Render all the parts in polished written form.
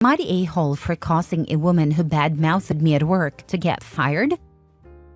Am I the a-hole for causing a woman who bad-mouthed me at work to get fired?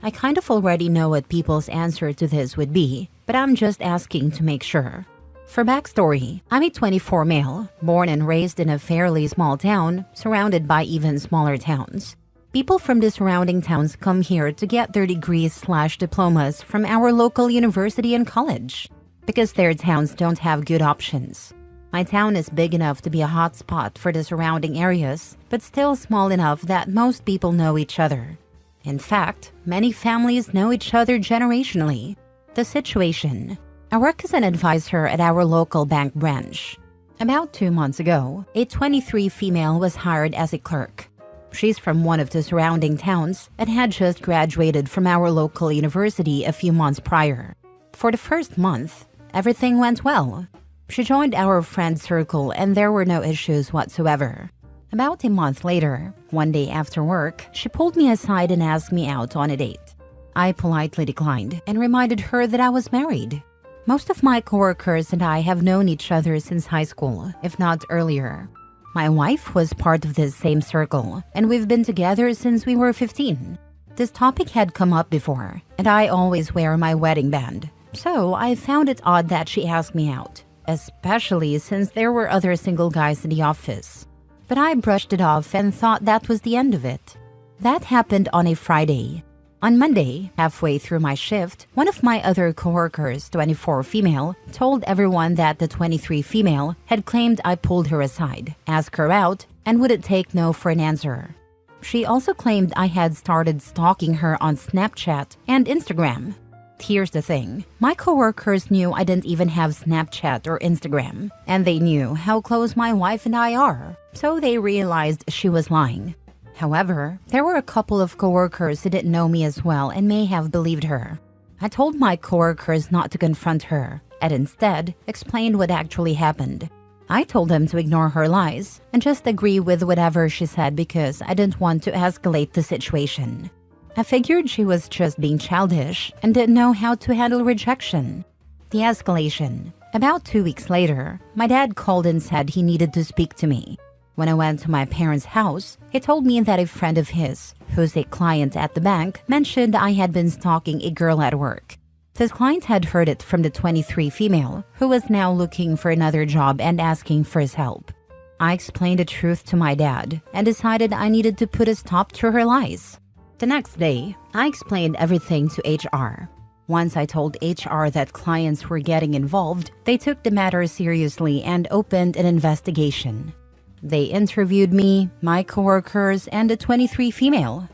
I kind of already know what people's answer to this would be, but I'm just asking to make sure. For backstory, I'm a 24 male, born and raised in a fairly small town, surrounded by even smaller towns. People from the surrounding towns come here to get their degrees/diplomas from our local university and college, because their towns don't have good options. My town is big enough to be a hot spot for the surrounding areas, but still small enough that most people know each other. In fact, many families know each other generationally. The situation: I work as an advisor at our local bank branch. About 2 months ago, a 23 female was hired as a clerk. She's from one of the surrounding towns and had just graduated from our local university a few months prior. For the first month, everything went well. She joined our friend circle and there were no issues whatsoever. About a month later, one day after work, she pulled me aside and asked me out on a date. I politely declined and reminded her that I was married. Most of my coworkers and I have known each other since high school, if not earlier. My wife was part of this same circle, and we've been together since we were 15. This topic had come up before, and I always wear my wedding band, so I found it odd that she asked me out, especially since there were other single guys in the office. But I brushed it off and thought that was the end of it. That happened on a Friday. On Monday, halfway through my shift, one of my other coworkers, 24 female, told everyone that the 23 female had claimed I pulled her aside, asked her out, and wouldn't take no for an answer. She also claimed I had started stalking her on Snapchat and Instagram. Here's the thing, my coworkers knew I didn't even have Snapchat or Instagram, and they knew how close my wife and I are, so they realized she was lying. However, there were a couple of coworkers who didn't know me as well and may have believed her. I told my coworkers not to confront her, and instead explained what actually happened. I told them to ignore her lies and just agree with whatever she said because I didn't want to escalate the situation. I figured she was just being childish and didn't know how to handle rejection. The escalation. About 2 weeks later, my dad called and said he needed to speak to me. When I went to my parents' house, he told me that a friend of his, who's a client at the bank, mentioned I had been stalking a girl at work. This client had heard it from the 23 female, who was now looking for another job and asking for his help. I explained the truth to my dad and decided I needed to put a stop to her lies. The next day, I explained everything to HR. Once I told HR that clients were getting involved, they took the matter seriously and opened an investigation. They interviewed me, my coworkers, and the 23 female.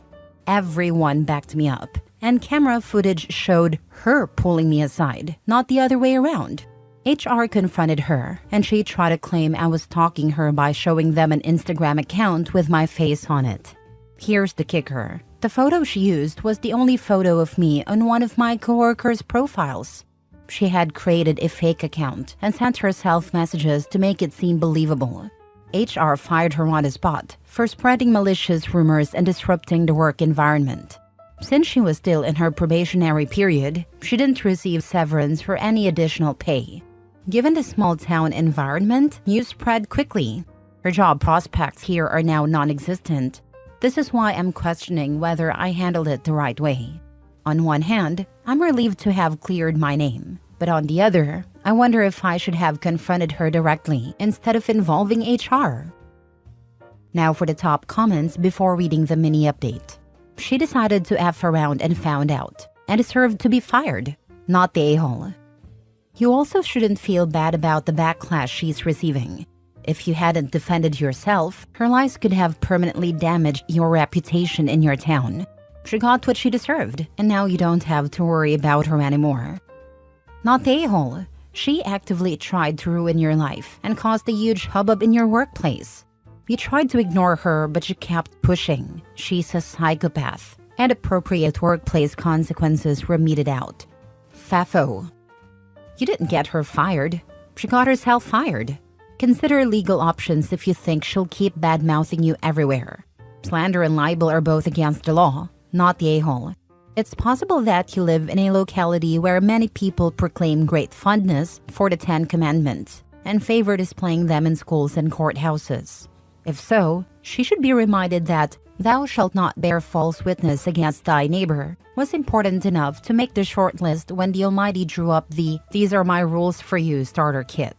Everyone backed me up, and camera footage showed her pulling me aside, not the other way around. HR confronted her, and she tried to claim I was stalking her by showing them an Instagram account with my face on it. Here's the kicker. The photo she used was the only photo of me on one of my coworkers' profiles. She had created a fake account and sent herself messages to make it seem believable. HR fired her on the spot for spreading malicious rumors and disrupting the work environment. Since she was still in her probationary period, she didn't receive severance or any additional pay. Given the small town environment, news spread quickly. Her job prospects here are now non-existent. This is why I'm questioning whether I handled it the right way. On one hand, I'm relieved to have cleared my name, but on the other, I wonder if I should have confronted her directly instead of involving HR. Now for the top comments before reading the mini update. She decided to F around and found out, and deserved to be fired, not the a-hole. You also shouldn't feel bad about the backlash she's receiving. If you hadn't defended yourself, her lies could have permanently damaged your reputation in your town. She got what she deserved, and now you don't have to worry about her anymore. Not the a-hole. She actively tried to ruin your life and caused a huge hubbub in your workplace. You tried to ignore her, but she kept pushing. She's a psychopath, and appropriate workplace consequences were meted out. Fafo. You didn't get her fired. She got herself fired. Consider legal options if you think she'll keep bad-mouthing you everywhere. Slander and libel are both against the law, not the a-hole. It's possible that you live in a locality where many people proclaim great fondness for the 10 Commandments and favor displaying them in schools and courthouses. If so, she should be reminded that "thou shalt not bear false witness against thy neighbor" was important enough to make the short list when the Almighty drew up the "these are my rules for you" starter kit.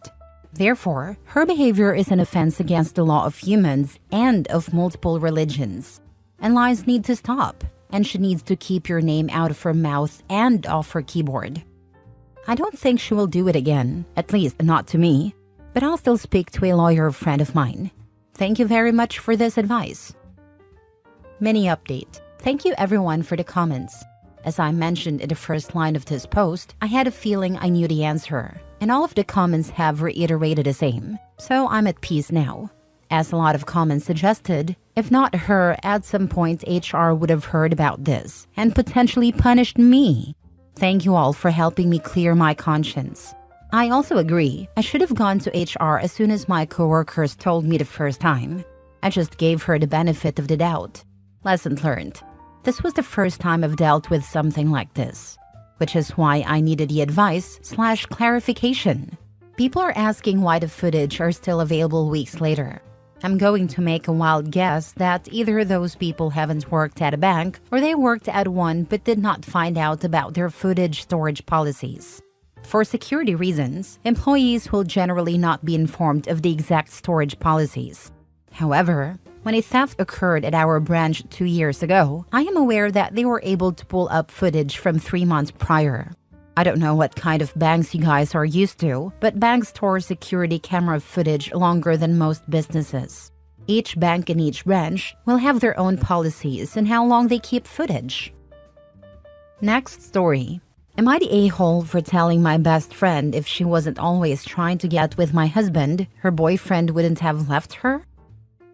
Therefore, her behavior is an offense against the law of humans and of multiple religions. And lies need to stop, and she needs to keep your name out of her mouth and off her keyboard. I don't think she will do it again, at least not to me, but I'll still speak to a lawyer friend of mine. Thank you very much for this advice. Mini update. Thank you everyone for the comments. As I mentioned in the first line of this post, I had a feeling I knew the answer, and all of the comments have reiterated the same, so I'm at peace now. As a lot of comments suggested, if not her, at some point HR would have heard about this and potentially punished me. Thank you all for helping me clear my conscience. I also agree, I should have gone to HR as soon as my coworkers told me the first time. I just gave her the benefit of the doubt. Lesson learned. This was the first time I've dealt with something like this, which is why I needed the advice/clarification. People are asking why the footage are still available weeks later. I'm going to make a wild guess that either those people haven't worked at a bank or they worked at one but did not find out about their footage storage policies. For security reasons, employees will generally not be informed of the exact storage policies. However, when a theft occurred at our branch 2 years ago, I am aware that they were able to pull up footage from 3 months prior. I don't know what kind of banks you guys are used to, but banks store security camera footage longer than most businesses. Each bank and each branch will have their own policies on how long they keep footage. Next story. Am I the a-hole for telling my best friend if she wasn't always trying to get with my husband, her boyfriend wouldn't have left her?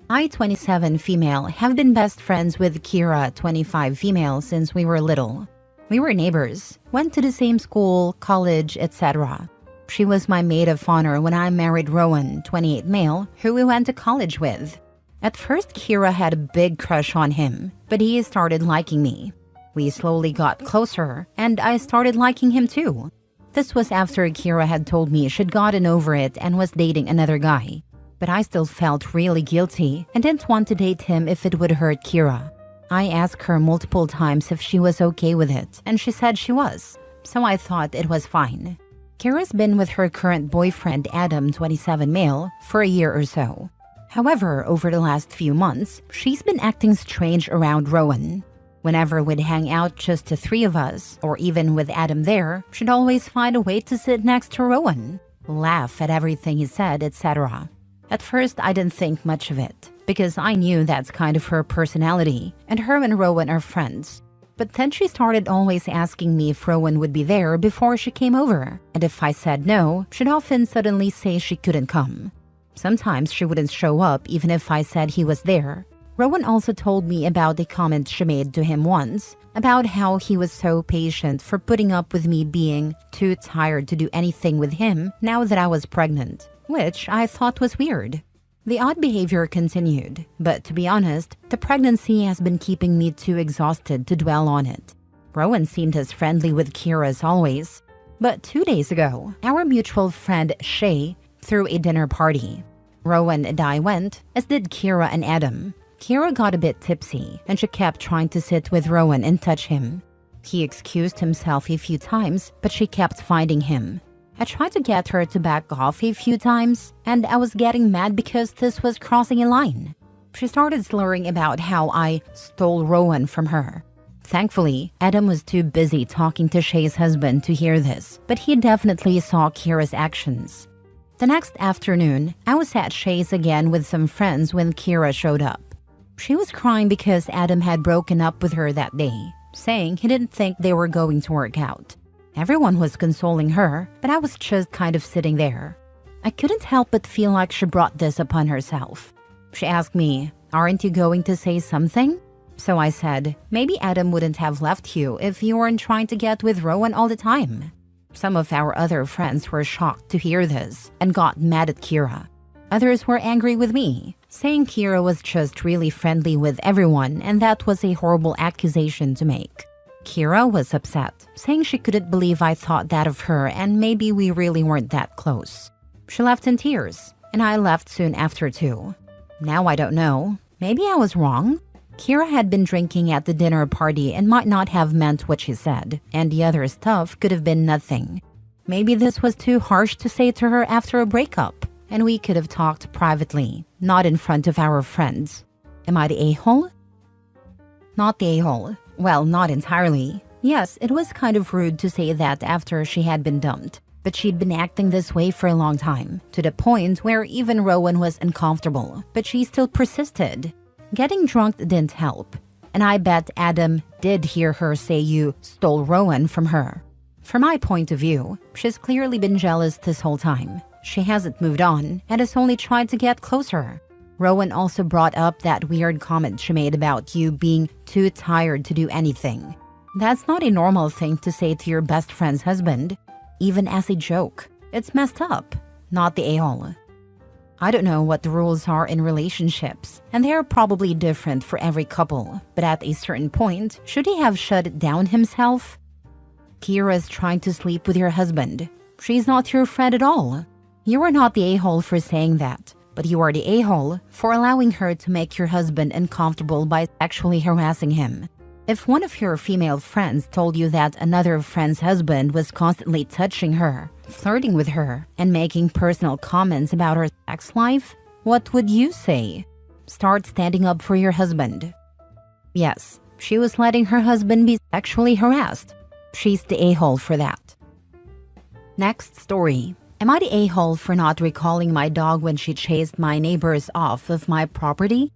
I, 27 female, have been best friends with Kira, 25 female, since we were little. We were neighbors, went to the same school, college, etc. She was my maid of honor when I married Rowan, 28 male, who we went to college with. At first, Kira had a big crush on him, but he started liking me. We slowly got closer, and I started liking him too. This was after Kira had told me she'd gotten over it and was dating another guy. But I still felt really guilty and didn't want to date him if it would hurt Kira. I asked her multiple times if she was okay with it, and she said she was, so I thought it was fine. Kira's been with her current boyfriend Adam, 27 male, for a year or so. However, over the last few months, she's been acting strange around Rowan. Whenever we'd hang out just the three of us, or even with Adam there, she'd always find a way to sit next to Rowan, laugh at everything he said, etc. At first, I didn't think much of it, because I knew that's kind of her personality, and her and Rowan are friends. But then she started always asking me if Rowan would be there before she came over, and if I said no, she'd often suddenly say she couldn't come. Sometimes she wouldn't show up even if I said he was there. Rowan also told me about a comment she made to him once, about how he was so patient for putting up with me being too tired to do anything with him now that I was pregnant, which I thought was weird. The odd behavior continued, but to be honest, the pregnancy has been keeping me too exhausted to dwell on it. Rowan seemed as friendly with Kira as always, but 2 days ago, our mutual friend Shay threw a dinner party. Rowan and I went, as did Kira and Adam. Kira got a bit tipsy, and she kept trying to sit with Rowan and touch him. He excused himself a few times, but she kept finding him. I tried to get her to back off a few times, and I was getting mad because this was crossing a line. She started slurring about how I stole Rowan from her. Thankfully, Adam was too busy talking to Shay's husband to hear this, but he definitely saw Kira's actions. The next afternoon, I was at Shay's again with some friends when Kira showed up. She was crying because Adam had broken up with her that day, saying he didn't think they were going to work out. Everyone was consoling her, but I was just kind of sitting there. I couldn't help but feel like she brought this upon herself. She asked me, "Aren't you going to say something?" So I said, maybe Adam wouldn't have left you if you weren't trying to get with Rowan all the time. Some of our other friends were shocked to hear this and got mad at Kira. Others were angry with me, saying Kira was just really friendly with everyone and that was a horrible accusation to make. Kira was upset, saying she couldn't believe I thought that of her and maybe we really weren't that close. She left in tears, and I left soon after too. Now I don't know. Maybe I was wrong. Kira had been drinking at the dinner party and might not have meant what she said, and the other stuff could have been nothing. Maybe this was too harsh to say to her after a breakup, and we could have talked privately, not in front of our friends. Am I the a-hole? Not the a-hole. Well, not entirely. Yes, it was kind of rude to say that after she had been dumped, but she'd been acting this way for a long time, to the point where even Rowan was uncomfortable, but she still persisted. Getting drunk didn't help, and I bet Adam did hear her say you stole Rowan from her. From my point of view, she's clearly been jealous this whole time. She hasn't moved on and has only tried to get closer. Rowan also brought up that weird comment she made about you being too tired to do anything. That's not a normal thing to say to your best friend's husband, even as a joke. It's messed up, not the a-hole. I don't know what the rules are in relationships, and they are probably different for every couple, but at a certain point, should he have shut down himself? Kira's trying to sleep with your husband. She's not your friend at all. You are not the a-hole for saying that, but you are the a-hole for allowing her to make your husband uncomfortable by sexually harassing him. If one of your female friends told you that another friend's husband was constantly touching her, flirting with her, and making personal comments about her sex life, what would you say? Start standing up for your husband. Yes, she was letting her husband be sexually harassed. She's the a-hole for that. Next story. Am I the a-hole for not recalling my dog when she chased my neighbors off of my property?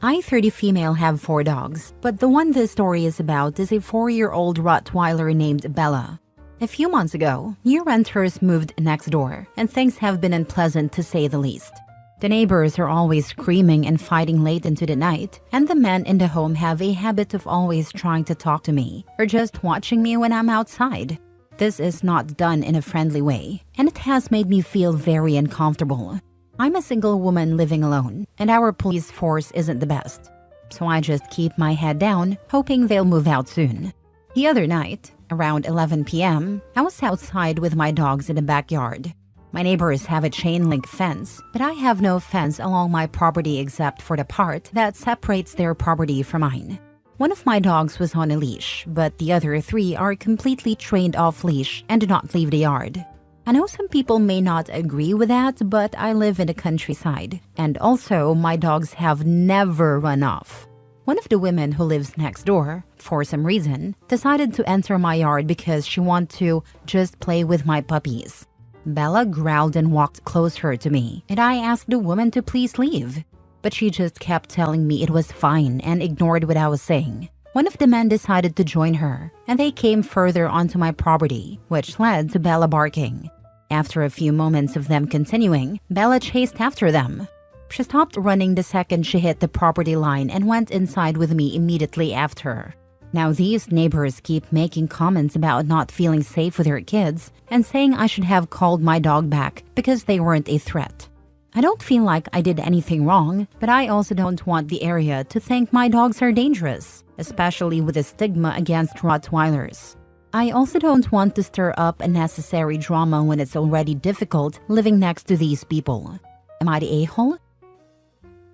I, 30 female, have 4 dogs, but the one this story is about is a 4-year-old Rottweiler named Bella. A few months ago, new renters moved next door, and things have been unpleasant to say the least. The neighbors are always screaming and fighting late into the night, and the men in the home have a habit of always trying to talk to me, or just watching me when I'm outside. This is not done in a friendly way, and it has made me feel very uncomfortable. I'm a single woman living alone, and our police force isn't the best. So I just keep my head down, hoping they'll move out soon. The other night, around 11 p.m., I was outside with my dogs in the backyard. My neighbors have a chain-link fence, but I have no fence along my property except for the part that separates their property from mine. One of my dogs was on a leash, but the other 3 are completely trained off-leash and do not leave the yard. I know some people may not agree with that, but I live in the countryside, and also my dogs have never run off. One of the women who lives next door, for some reason, decided to enter my yard because she wanted to just play with my puppies. Bella growled and walked closer to me, and I asked the woman to please leave. But she just kept telling me it was fine and ignored what I was saying. One of the men decided to join her, and they came further onto my property, which led to Bella barking. After a few moments of them continuing, Bella chased after them. She stopped running the second she hit the property line and went inside with me immediately after. Now these neighbors keep making comments about not feeling safe with their kids and saying I should have called my dog back because they weren't a threat. I don't feel like I did anything wrong, but I also don't want the area to think my dogs are dangerous, especially with the stigma against Rottweilers. I also don't want to stir up unnecessary drama when it's already difficult living next to these people. Am I the a-hole?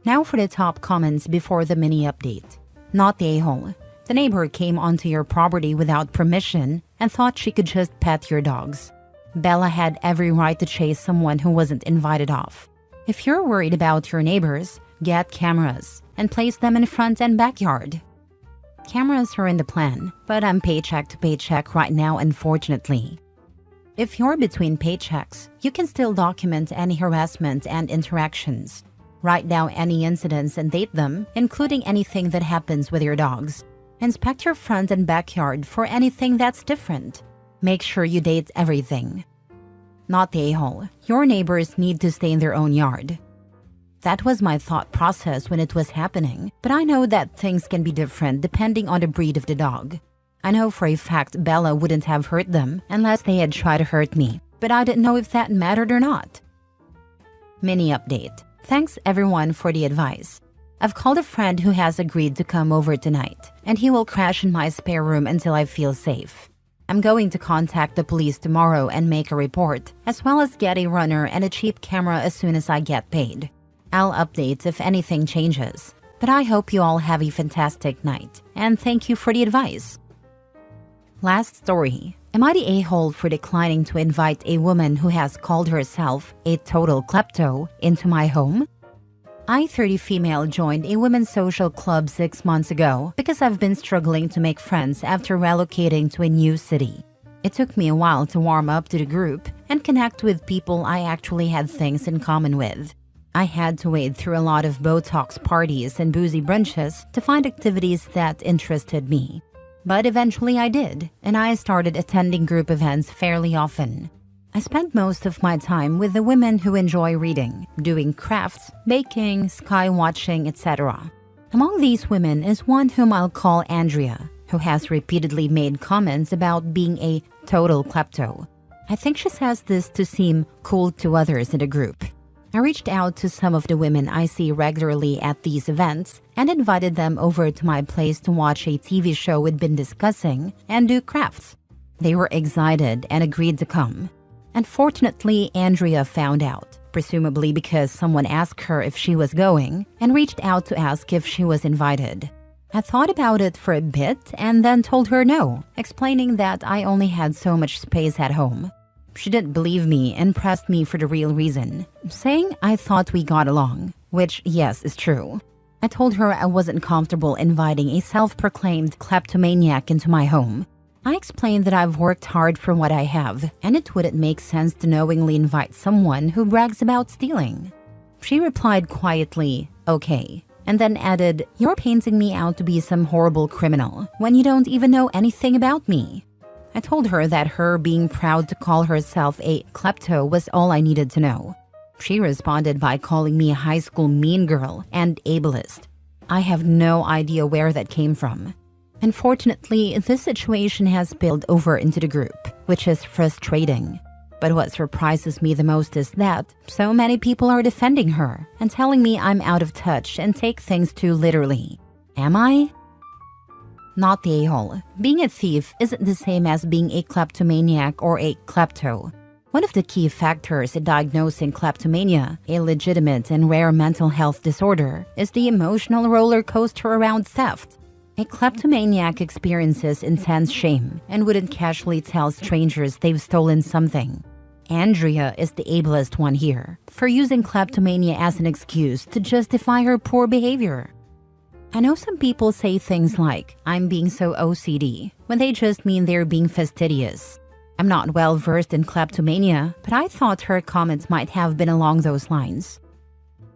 Now for the top comments before the mini update. Not the a-hole. The neighbor came onto your property without permission and thought she could just pet your dogs. Bella had every right to chase someone who wasn't invited off. If you're worried about your neighbors, get cameras and place them in front and backyard. Cameras are in the plan, but I'm paycheck to paycheck right now, unfortunately. If you're between paychecks, you can still document any harassment and interactions. Write down any incidents and date them, including anything that happens with your dogs. Inspect your front and backyard for anything that's different. Make sure you date everything. Not the a-hole. Your neighbors need to stay in their own yard. That was my thought process when it was happening, but I know that things can be different depending on the breed of the dog. I know for a fact Bella wouldn't have hurt them unless they had tried to hurt me, but I didn't know if that mattered or not. Mini update. Thanks everyone for the advice. I've called a friend who has agreed to come over tonight, and he will crash in my spare room until I feel safe. I'm going to contact the police tomorrow and make a report, as well as get a runner and a cheap camera as soon as I get paid. I'll update if anything changes. But I hope you all have a fantastic night, and thank you for the advice. Last story. Am I the a-hole for declining to invite a woman who has called herself a total klepto into my home? I, 30 female, joined a women's social club 6 months ago because I've been struggling to make friends after relocating to a new city. It took me a while to warm up to the group and connect with people I actually had things in common with. I had to wade through a lot of Botox parties and boozy brunches to find activities that interested me. But eventually I did, and I started attending group events fairly often. I spent most of my time with the women who enjoy reading, doing crafts, baking, sky watching, etc. Among these women is one whom I'll call Andrea, who has repeatedly made comments about being a total klepto. I think she says this to seem cool to others in the group. I reached out to some of the women I see regularly at these events and invited them over to my place to watch a TV show we'd been discussing and do crafts. They were excited and agreed to come. Unfortunately, Andrea found out, presumably because someone asked her if she was going and reached out to ask if she was invited. I thought about it for a bit and then told her no, explaining that I only had so much space at home. She didn't believe me and pressed me for the real reason, saying I thought we got along, which, yes, is true. I told her I wasn't comfortable inviting a self-proclaimed kleptomaniac into my home. I explained that I've worked hard for what I have, and it wouldn't make sense to knowingly invite someone who brags about stealing. She replied quietly, okay, and then added, "You're painting me out to be some horrible criminal when you don't even know anything about me." I told her that her being proud to call herself a klepto was all I needed to know. She responded by calling me a high school mean girl and ableist. I have no idea where that came from. Unfortunately, this situation has spilled over into the group, which is frustrating. But what surprises me the most is that so many people are defending her and telling me I'm out of touch and take things too literally. Am I? Not the a-hole. Being a thief isn't the same as being a kleptomaniac or a klepto. One of the key factors in diagnosing kleptomania, a legitimate and rare mental health disorder, is the emotional roller coaster around theft. A kleptomaniac experiences intense shame and wouldn't casually tell strangers they've stolen something. Andrea is the ableist one here, for using kleptomania as an excuse to justify her poor behavior. I know some people say things like, "I'm being so OCD," when they just mean they're being fastidious. I'm not well versed in kleptomania, but I thought her comments might have been along those lines.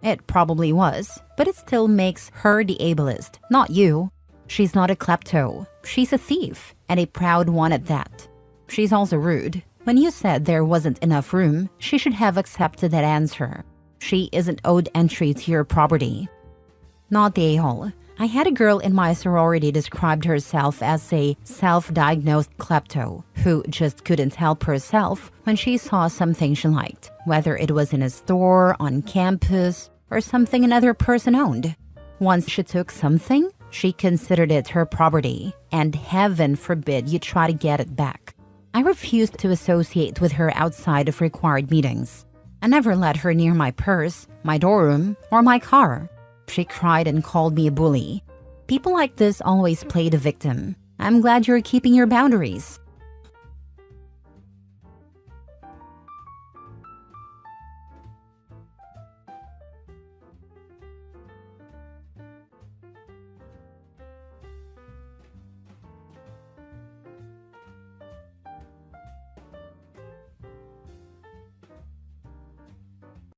It probably was, but it still makes her the ableist, not you. She's not a klepto. She's a thief, and a proud one at that. She's also rude. When you said there wasn't enough room, she should have accepted that answer. She isn't owed entry to your property. Not the a-hole. I had a girl in my sorority described herself as a self-diagnosed klepto who just couldn't help herself when she saw something she liked, whether it was in a store, on campus, or something another person owned. Once she took something, she considered it her property, and heaven forbid you try to get it back. I refused to associate with her outside of required meetings. I never let her near my purse, my dorm, or my car. She cried and called me a bully. People like this always play the victim. I'm glad you're keeping your boundaries.